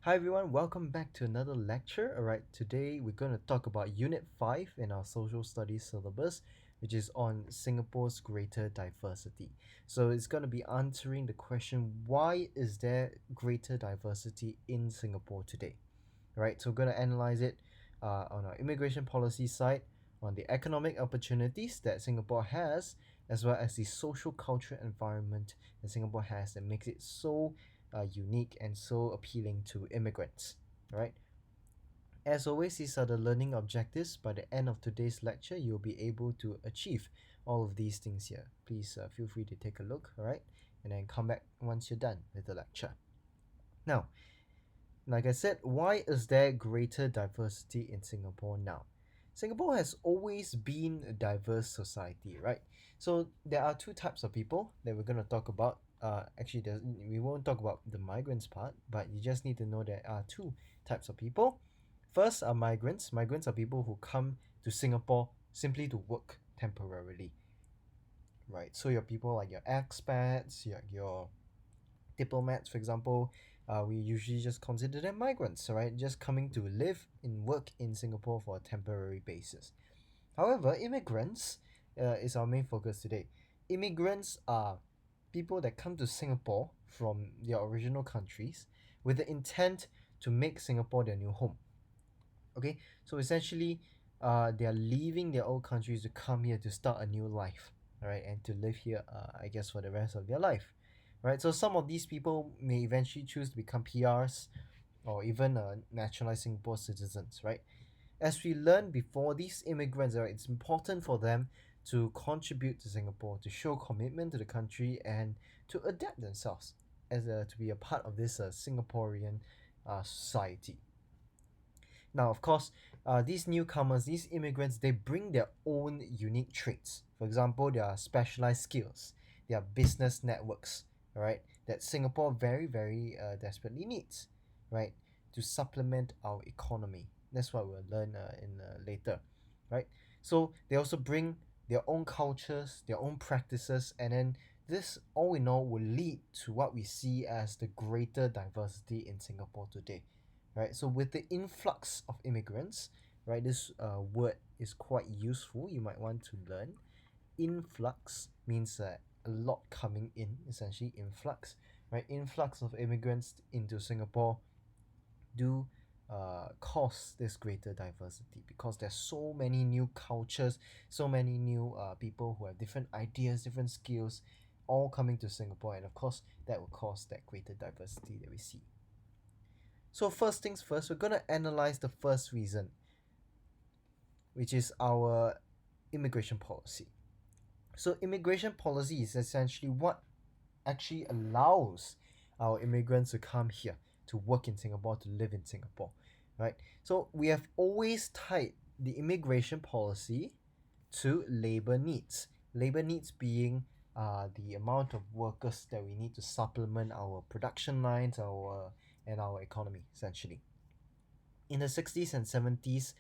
Hi everyone, welcome back to another lecture. Alright, today we're going to talk about Unit 5 in our Social Studies syllabus, which is on Singapore's greater diversity. So it's going to be answering the question, why is there greater diversity in Singapore today? Right, so we're going to analyze it on our immigration policy side, on the economic opportunities that Singapore has, as well as the social cultural environment that Singapore has that makes it so unique and so appealing to immigrants. Right? As always, these are the learning objectives. By the end of today's lecture, you'll be able to achieve all of these things here. Please feel free to take a look, all right? And then come back once you're done with the lecture. Now, like I said, why is there greater diversity in Singapore now? Singapore has always been a diverse society, right? So there are two types of people that we're going to talk about. Actually, we won't talk about the migrants part, but you just need to know there are two types of people. First are migrants. Migrants are people who come to Singapore simply to work temporarily, right? So your people like your expats, your diplomats, for example, we usually just consider them migrants, right? Just coming to live and work in Singapore for a temporary basis. However, immigrants is our main focus today. Immigrants are people that come to Singapore from their original countries with the intent to make Singapore their new home. Okay, so essentially, they are leaving their old countries to come here to start a new life, all right, and to live here, I guess, for the rest of their life, right? So some of these people may eventually choose to become PRs or even naturalized Singapore citizens, right? As we learned before, these immigrants, right, it's important for them to contribute to Singapore, to show commitment to the country, and to adapt themselves to be a part of this Singaporean society. Now, of course, these newcomers, these immigrants, they bring their own unique traits. For example, their specialized skills, their business networks, right? That Singapore very desperately needs, right? To supplement our economy. That's what we'll learn in later, right? So they also bring their own cultures, their own practices, and then this all in all will lead to what we see as the greater diversity in Singapore today, right? So with the influx of immigrants, right, this word is quite useful. You might want to learn. Influx means a lot coming in, essentially influx, right? Influx of immigrants into Singapore do cause this greater diversity because there's so many new cultures, so many new people who have different ideas, different skills, all coming to Singapore, and of course that will cause that greater diversity that we see. So first things first, we're going to analyze the first reason, which is our immigration policy. So immigration policy is essentially what actually allows our immigrants to come here, to work in Singapore, to live in Singapore, right? So we have always tied the immigration policy to labor needs. Labor needs being the amount of workers that we need to supplement our production lines, our economy essentially. In the 60s and 70s,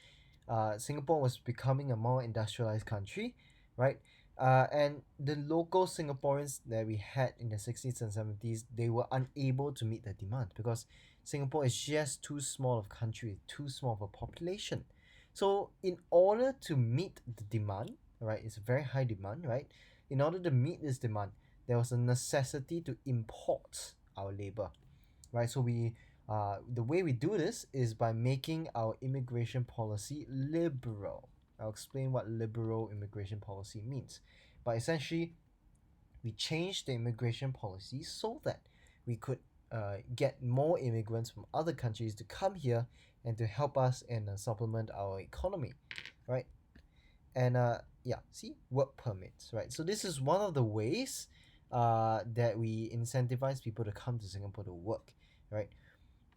Singapore was becoming a more industrialized country, right? And the local Singaporeans that we had in the 60s and 70s, they were unable to meet the demand because Singapore is just too small of a country, too small of a population. So in order to meet the demand, right, it's a very high demand, right? In order to meet this demand, there was a necessity to import our labor, right? So the way we do this is by making our immigration policy liberal. I'll explain what liberal immigration policy means. But essentially, we changed the immigration policy so that we could get more immigrants from other countries to come here and to help us and supplement our economy, right? And yeah, see, work permits, right? So this is one of the ways that we incentivize people to come to Singapore to work, right?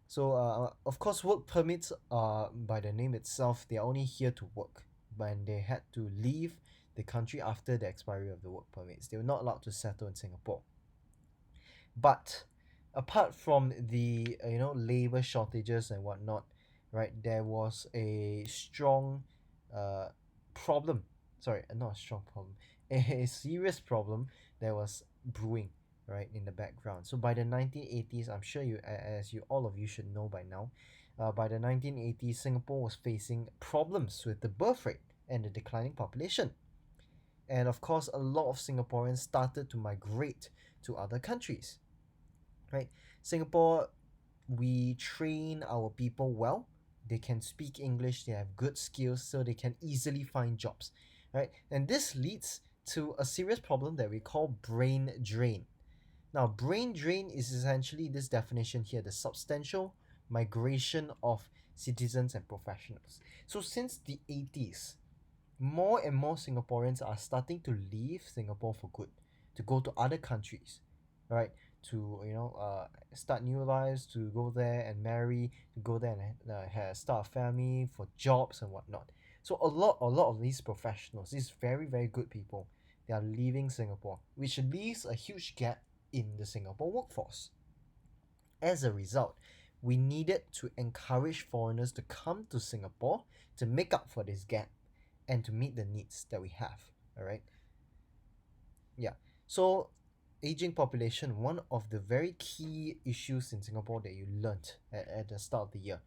So of course, work permits are by the name itself, they are only here to work. When they had to leave the country after the expiry of the work permits, they were not allowed to settle in Singapore. But apart from the labor shortages and whatnot, right? There was a strong uh, problem. Sorry, not a strong problem. A serious problem that was brewing, right, in the background. So by the 1980s, I'm sure you, as you all of you should know by now, by the 1980s, Singapore was facing problems with the birth rate and the declining population. And of course, a lot of Singaporeans started to migrate to other countries, right? Singapore, we train our people well. They can speak English, they have good skills, so they can easily find jobs, right? And this leads to a serious problem that we call brain drain. Now, brain drain is essentially this definition here, the substantial migration of citizens and professionals. So since the 80s, more and more Singaporeans are starting to leave Singapore for good, to go to other countries, right? To start new lives, to go there and marry, to go there and start a family for jobs and whatnot. So a lot of these professionals, these very very good people, they are leaving Singapore, which leaves a huge gap in the Singapore workforce. As a result, we needed to encourage foreigners to come to Singapore to make up for this gap and to meet the needs that we have. All right. Yeah. So, aging population, one of the very key issues in Singapore that you learnt at the start of the year,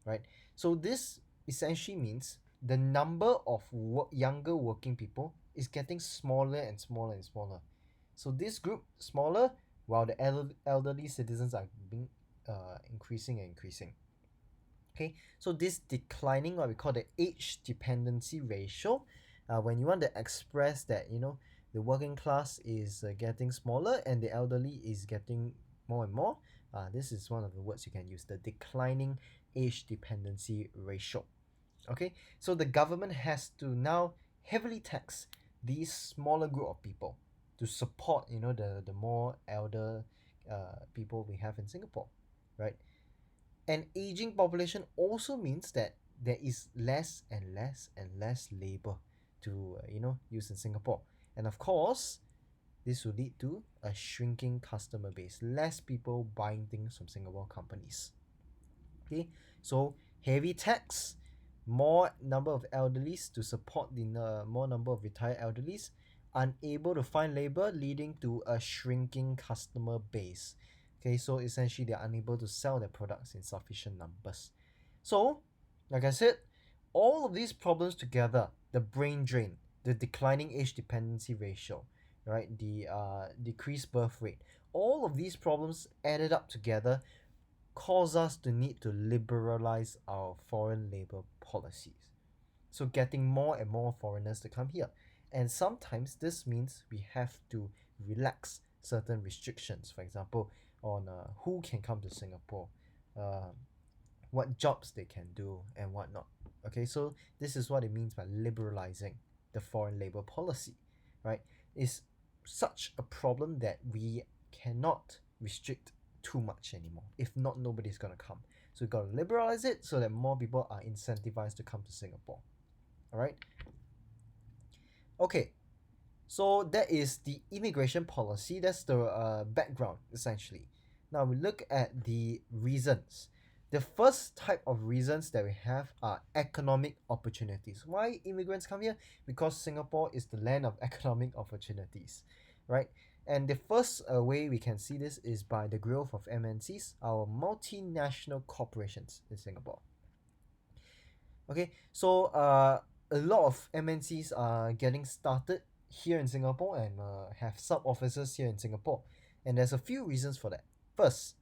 right? So, this essentially means the number of younger working people is getting smaller and smaller and smaller. So, this group smaller while the elderly citizens are being increasing and increasing. Okay, so this declining, what we call the age dependency ratio, when you want to express that, the working class is getting smaller and the elderly is getting more and more, this is one of the words you can use, the declining age dependency ratio. Okay, so the government has to now heavily tax these smaller group of people to support, the more elder people we have in Singapore, right? An aging population also means that there is less and less and less labor to use in Singapore, and of course this will lead to a shrinking customer base, less people buying things from Singapore companies. Okay, so heavy tax, more number of elderlies to support the more number of retired elderlies, unable to find labor, leading to a shrinking customer base. Okay, so essentially they're unable to sell their products in sufficient numbers. So, like I said, all of these problems together, the brain drain, the declining age dependency ratio, right, the decreased birth rate, all of these problems added up together cause us to need to liberalize our foreign labor policies. So getting more and more foreigners to come here. And sometimes this means we have to relax certain restrictions, for example, on who can come to Singapore, uh, what jobs they can do, and whatnot. Okay, so this is what it means by liberalizing the foreign labor policy, right? It's such a problem that we cannot restrict too much anymore. If not, nobody's gonna come. So we've got to liberalize it so that more people are incentivized to come to Singapore. All right. Okay, so that is the immigration policy. That's the background essentially. Now we look at the reasons. The first type of reasons that we have are economic opportunities. Why immigrants come here? Because Singapore is the land of economic opportunities, right? And the first way we can see this is by the growth of MNCs, our multinational corporations in Singapore. Okay, so a lot of MNCs are getting started here in Singapore and have sub offices here in Singapore, and there's a few reasons for that. First,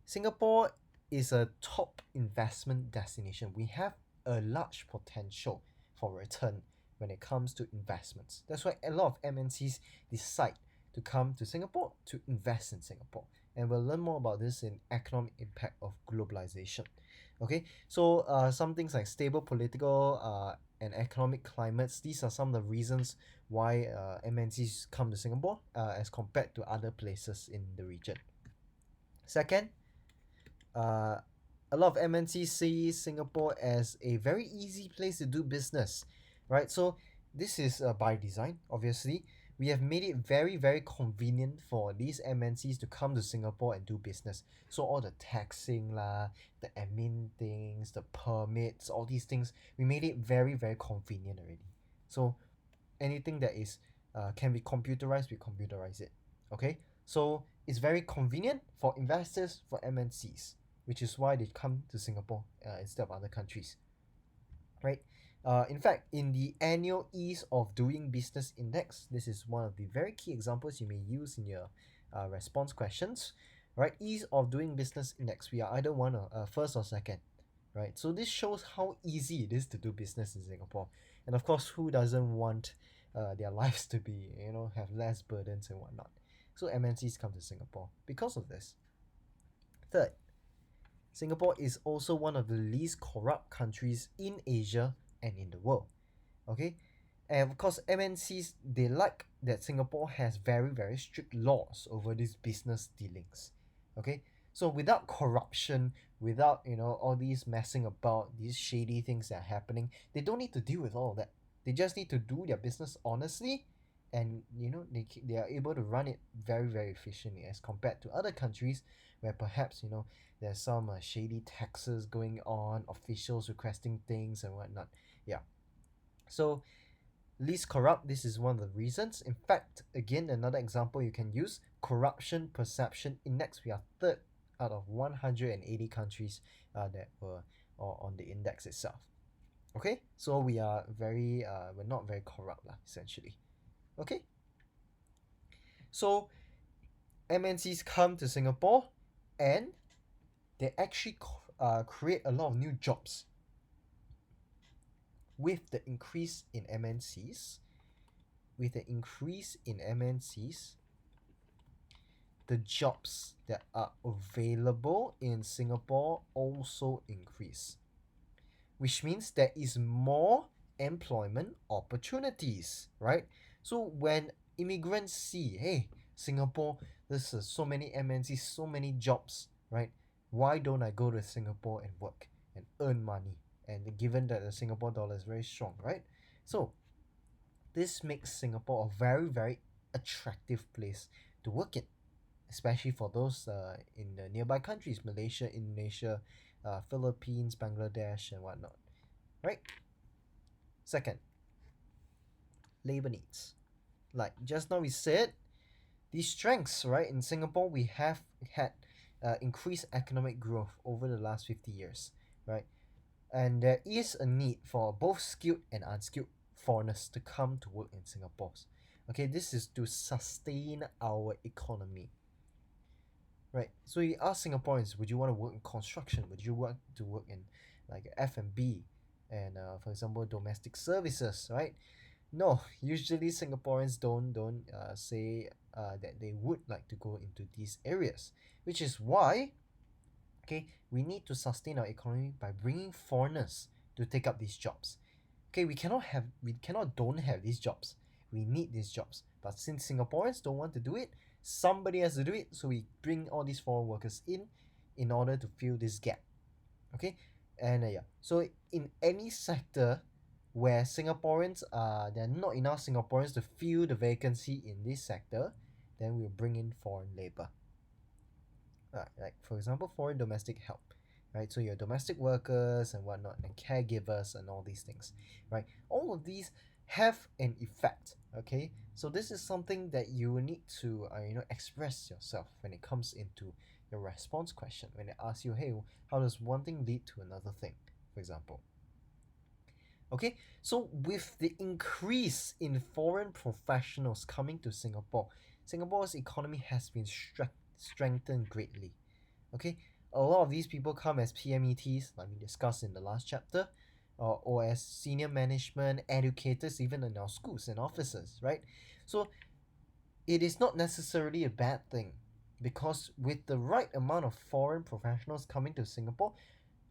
Singapore is a top investment destination. We have a large potential for return when it comes to investments. That's why a lot of MNCs decide to come to Singapore to invest in Singapore. And we'll learn more about this in economic impact of globalization. Okay, so some things like stable political and economic climates, these are some of the reasons why MNCs come to Singapore as compared to other places in the region. Second, uh, a lot of MNCs see Singapore as a very easy place to do business, right? So this is by design, obviously. We have made it very, very convenient for these MNCs to come to Singapore and do business. So all the taxing lah, the admin things, the permits, all these things, we made it very, very convenient already. So anything that is can be computerized, we computerize it. Okay, so it's very convenient for investors, for MNCs, which is why they come to Singapore instead of other countries, right? In fact, in the annual ease of doing business index, this is one of the very key examples you may use in your response questions, right? Ease of doing business index, we are either one or first or second, right? So this shows how easy it is to do business in Singapore, and of course, who doesn't want their lives to be, have less burdens and whatnot? So MNCs come to Singapore because of this. Third, Singapore is also one of the least corrupt countries in Asia and in the world. Okay, and of course MNCs, they like that Singapore has very very strict laws over these business dealings. Okay, so without corruption, without all these messing about, these shady things that are happening, they don't need to deal with all of that. They just need to do their business honestly, and they are able to run it very very efficiently as compared to other countries where perhaps there's some shady taxes going on, officials requesting things and whatnot. Yeah, so least corrupt, this is one of the reasons. In fact, again, another example you can use, corruption perception index, we are third out of 180 countries that were on the index itself. Okay, so we're not very corrupt lah, essentially. Okay, so MNCs come to Singapore and they actually create a lot of new jobs. With the increase in MNCs, the jobs that are available in Singapore also increase, which means there is more employment opportunities, right? So when immigrants see, hey, Singapore, this is so many MNCs, so many jobs, right? Why don't I go to Singapore and work and earn money? And given that the Singapore dollar is very strong, right? So this makes Singapore a very, very attractive place to work in, especially for those in the nearby countries, Malaysia, Indonesia, Philippines, Bangladesh, and whatnot, right? Second, labor needs. Like just now we said, these strengths, right? In Singapore, we have had increased economic growth over the last 50 years, right? And there is a need for both skilled and unskilled foreigners to come to work in Singapore. Okay, this is to sustain our economy. Right, so you ask Singaporeans, would you want to work in construction? Would you want to work in like F&B and for example domestic services, right? No, usually Singaporeans don't say that they would like to go into these areas, which is why, okay, we need to sustain our economy by bringing foreigners to take up these jobs. Okay, we cannot don't have these jobs. We need these jobs, but since Singaporeans don't want to do it, somebody has to do it, so we bring all these foreign workers in order to fill this gap. Okay, and yeah, so in any sector where Singaporeans there are not enough Singaporeans to fill the vacancy in this sector, then we'll bring in foreign labor. Like for example, foreign domestic help, right? So your domestic workers and whatnot, and caregivers and all these things, right? All of these have an effect. Okay, so this is something that you need to express yourself when it comes into your response question, when they ask you, hey, how does one thing lead to another thing, for example. Okay, so with the increase in foreign professionals coming to Singapore, Singapore's economy has been strengthened greatly. Okay, a lot of these people come as PMETs, like we discussed in the last chapter, or as senior management, educators, even in our schools and offices, right? So it is not necessarily a bad thing, because with the right amount of foreign professionals coming to Singapore,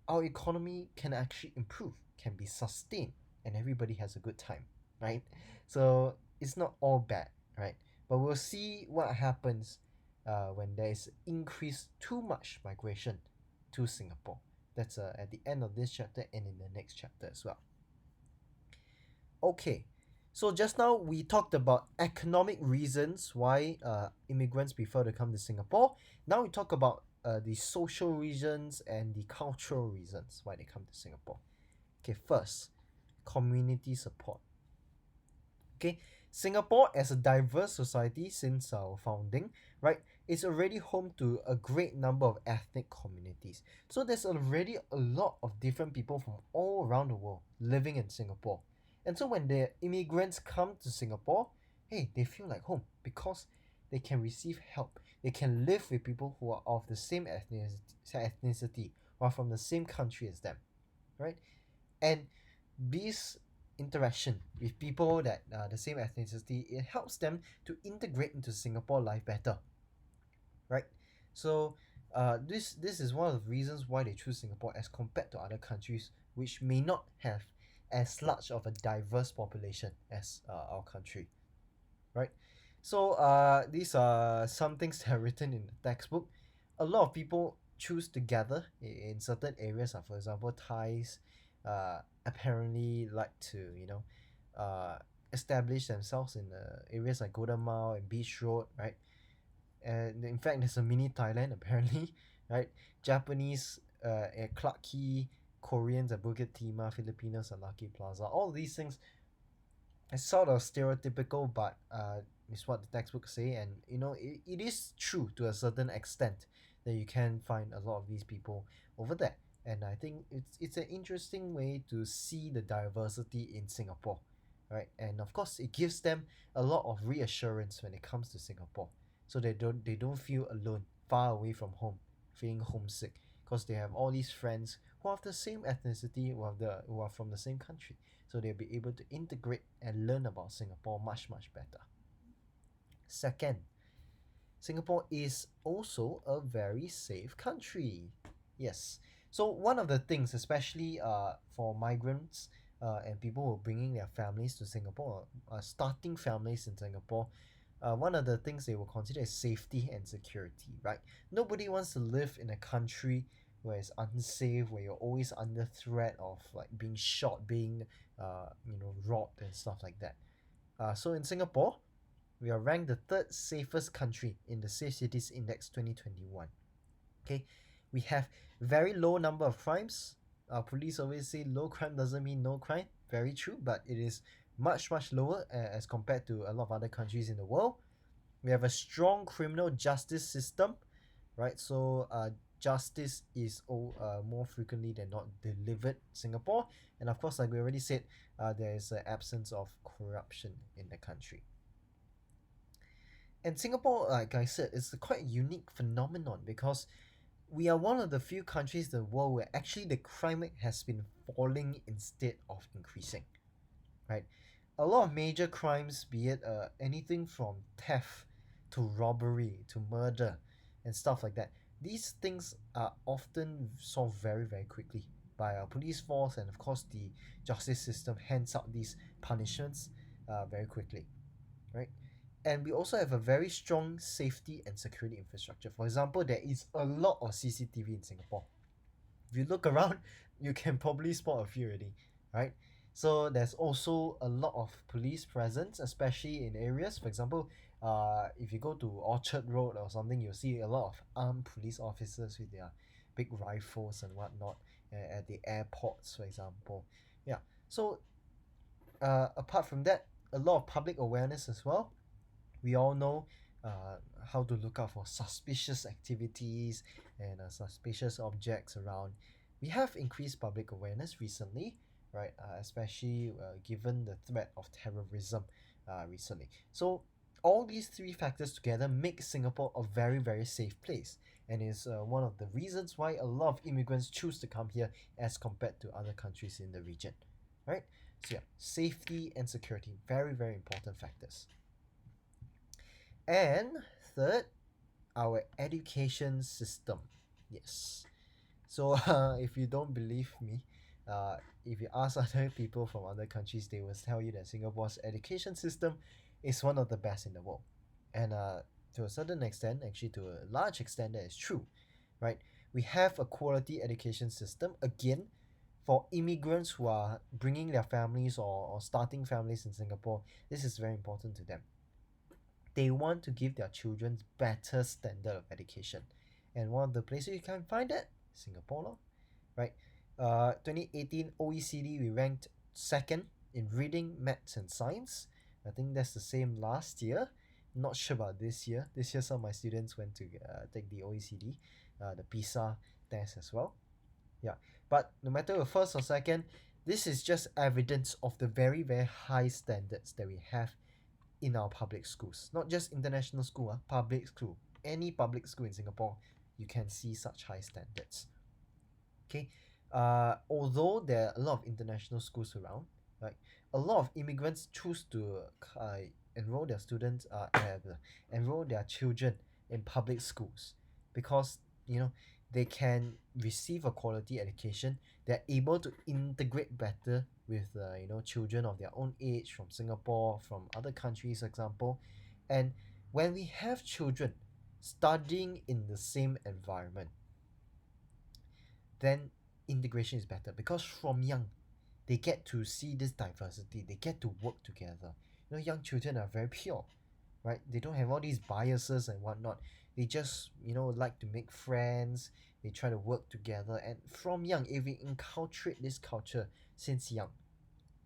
our economy can actually improve, can be sustained, and everybody has a good time, right? So it's not all bad, right? But we'll see what happens when there is increased too much migration to Singapore. That's at the end of this chapter and in the next chapter as well. Okay, so just now we talked about economic reasons why immigrants prefer to come to Singapore. Now we talk about the social reasons and the cultural reasons why they come to Singapore. Okay, first, community support. Okay, Singapore, as a diverse society since our founding, right, is already home to a great number of ethnic communities. So there's already a lot of different people from all around the world living in Singapore. And so when the immigrants come to Singapore, hey, they feel like home because they can receive help. They can live with people who are of the same ethnicity or from the same country as them, right? And this interaction with people that the same ethnicity, it helps them to integrate into Singapore life better, right? So this is one of the reasons why they choose Singapore as compared to other countries which may not have as large of a diverse population as our country, right? So these are some things that are written in the textbook. A lot of people choose to gather in certain areas. For example, Thais apparently like to uh, establish themselves in areas like Golden Mile and Beach Road, right? And in fact, there's a mini Thailand apparently, right? Japanese at Clarke Quay, Koreans at Bukit Timah, Filipinos at Lucky Plaza. All these things it's sort of stereotypical, but it's what the textbooks say, and it is true to a certain extent that you can find a lot of these people over there. And I think it's an interesting way to see the diversity in Singapore, right? And of course, it gives them a lot of reassurance when it comes to Singapore, so they don't feel alone, far away from home, feeling homesick, because they have all these friends who have the same ethnicity, who are from the same country, so they'll be able to integrate and learn about Singapore much, much better. Second, Singapore is also a very safe country. Yes. So one of the things, especially for migrants and people who are bringing their families to Singapore, starting families in Singapore, one of the things they will consider is safety and security, right? Nobody wants to live in a country where it's unsafe, where you're always under threat of like being shot, being robbed and stuff like that. So in Singapore, we are ranked the third safest country in the Safe Cities Index 2021. Okay, we have very low number of crimes. Police always say low crime doesn't mean no crime. Very true, but it is much much lower as compared to a lot of other countries in the world. We have a strong criminal justice system, right? So justice is more frequently than not delivered in Singapore, and of course, like we already said, there is an absence of corruption in the country. And Singapore, like I said, is a quite unique phenomenon because we are one of the few countries in the world where actually the crime rate has been falling instead of increasing, right? A lot of major crimes, be it anything from theft to robbery to murder and stuff like that, these things are often solved very, very quickly by our police force, and of course the justice system hands out these punishments very quickly, right? And we also have a very strong safety and security infrastructure. For example, there is a lot of CCTV in Singapore. If you look around, you can probably spot a few already, right? So there's also a lot of police presence, especially in areas. For example, if you go to Orchard Road or something, you'll see a lot of armed police officers with their big rifles and whatnot at the airports, for example. Yeah. So apart from that, a lot of public awareness as well. We all know how to look out for suspicious activities and suspicious objects around. We have increased public awareness recently, right? Especially given the threat of terrorism recently. So all these three factors together make Singapore a very, very safe place, and is one of the reasons why a lot of immigrants choose to come here as compared to other countries in the region, right? So yeah, safety and security, very, very important factors. And third, our education system. Yes. So if you don't believe me, if you ask other people from other countries, they will tell you that Singapore's education system is one of the best in the world. And to a certain extent, actually to a large extent, that is true, right? We have a quality education system. Again, for immigrants who are bringing their families or starting families in Singapore, this is very important to them. They want to give their children better standard of education, and one of the places you can find that, Singapore lor, right? 2018 OECD, we ranked second in reading, maths and science. I think that's the same last year. Not sure about this year. This year, some of my students went to take the OECD, the PISA test as well. Yeah, but no matter the first or second, this is just evidence of the very, very high standards that we have in our public schools. Not just international school, public school. Any public school in Singapore, you can see such high standards. Okay, although there are a lot of international schools around, like a lot of immigrants choose to uh, enroll their students, enroll their children in public schools because they can receive a quality education. They're able to integrate better with children of their own age from Singapore, from other countries, example, and when we have children studying in the same environment, then integration is better because from young they get to see this diversity, they get to work together. Young children are very pure, right? They don't have all these biases and whatnot. They just like to make friends. They try to work together, and from young, if we inculcate this culture since young,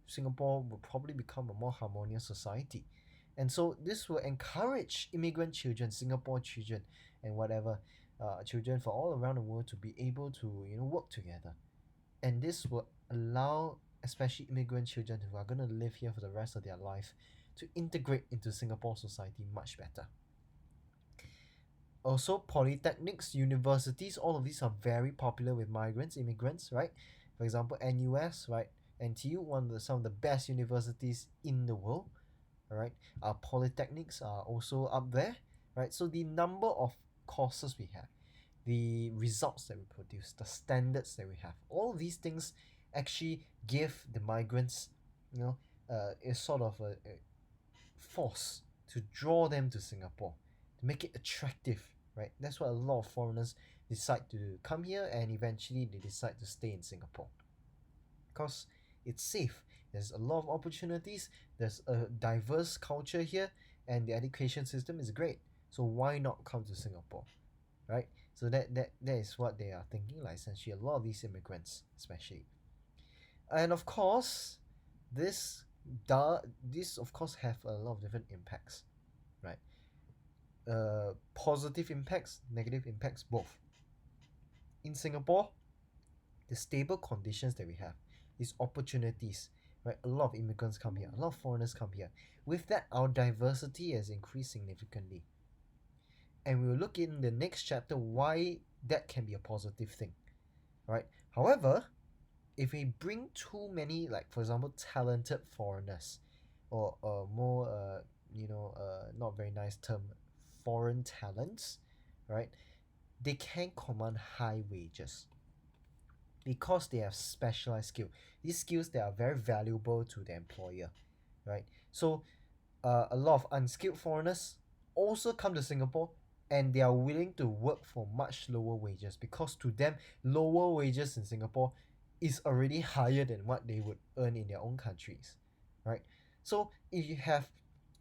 Singapore will probably become a more harmonious society. And so this will encourage immigrant children, Singapore children, and whatever children for all around the world to be able to work together. And this will allow especially immigrant children who are going to live here for the rest of their life to integrate into Singapore society much better. Also, polytechnics, universities, all of these are very popular with migrants, immigrants, right? For example, NUS, right? NTU, some of the best universities in the world, all right? Our polytechnics are also up there, right? So the number of courses we have, the results that we produce, the standards that we have, all of these things actually give the migrants, a sort of a force to draw them to Singapore, to make it attractive, right? That's why a lot of foreigners decide to come here and eventually they decide to stay in Singapore because it's safe. There's a lot of opportunities, there's a diverse culture here, and the education system is great. So why not come to Singapore, right? So that is what they are thinking, like essentially a lot of these immigrants, especially. And of course, this this of course have a lot of different impacts, right? Positive impacts, negative impacts, both. In Singapore, the stable conditions that we have, these opportunities, right? A lot of immigrants come here, a lot of foreigners come here. With that, our diversity has increased significantly. And we will look in the next chapter why that can be a positive thing, right? However, if we bring too many, like for example, talented foreigners, or more, not very nice term, foreign talents, right? They can command high wages because they have specialized skill. These skills that are very valuable to the employer, right? So a lot of unskilled foreigners also come to Singapore and they are willing to work for much lower wages because to them lower wages in Singapore is already higher than what they would earn in their own countries, right? So if you have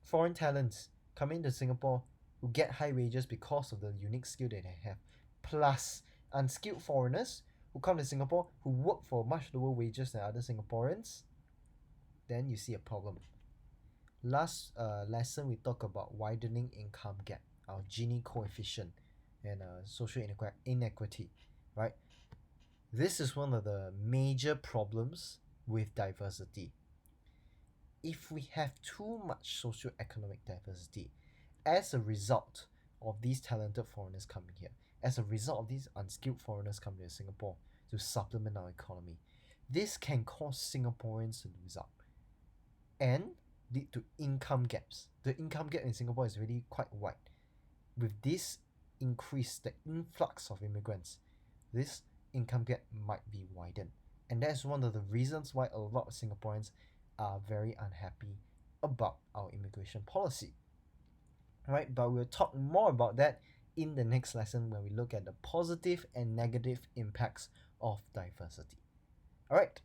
foreign talents coming to Singapore who get high wages because of the unique skill that they have, plus unskilled foreigners who come to Singapore who work for much lower wages than other Singaporeans, then you see a problem. Last lesson we talk about widening income gap, our Gini coefficient, and social inequity, right? This is one of the major problems with diversity. If we have too much socio-economic diversity, as a result of these talented foreigners coming here, as a result of these unskilled foreigners coming to Singapore to supplement our economy, this can cause Singaporeans to lose out and lead to income gaps. The income gap in Singapore is really quite wide. With this increase, the influx of immigrants, this income gap might be widened. And that's one of the reasons why a lot of Singaporeans are very unhappy about our immigration policy. Right? But we'll talk more about that in the next lesson when we look at the positive and negative impacts of diversity. Alright,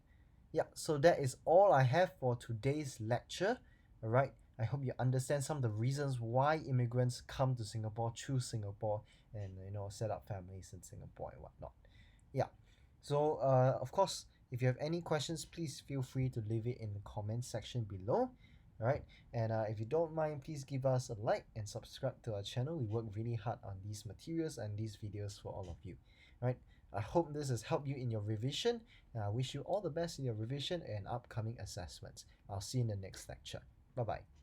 yeah, so that is all I have for today's lecture. Alright, I hope you understand some of the reasons why immigrants come to Singapore, choose Singapore, and set up families in Singapore and whatnot. Yeah, so of course, if you have any questions, please feel free to leave it in the comment section below. All right, and if you don't mind, please give us a like and subscribe to our channel. We work really hard on these materials and these videos for all of you. All right, I hope this has helped you in your revision, and I wish you all the best in your revision and upcoming assessments. I'll see you in the next lecture. Bye bye.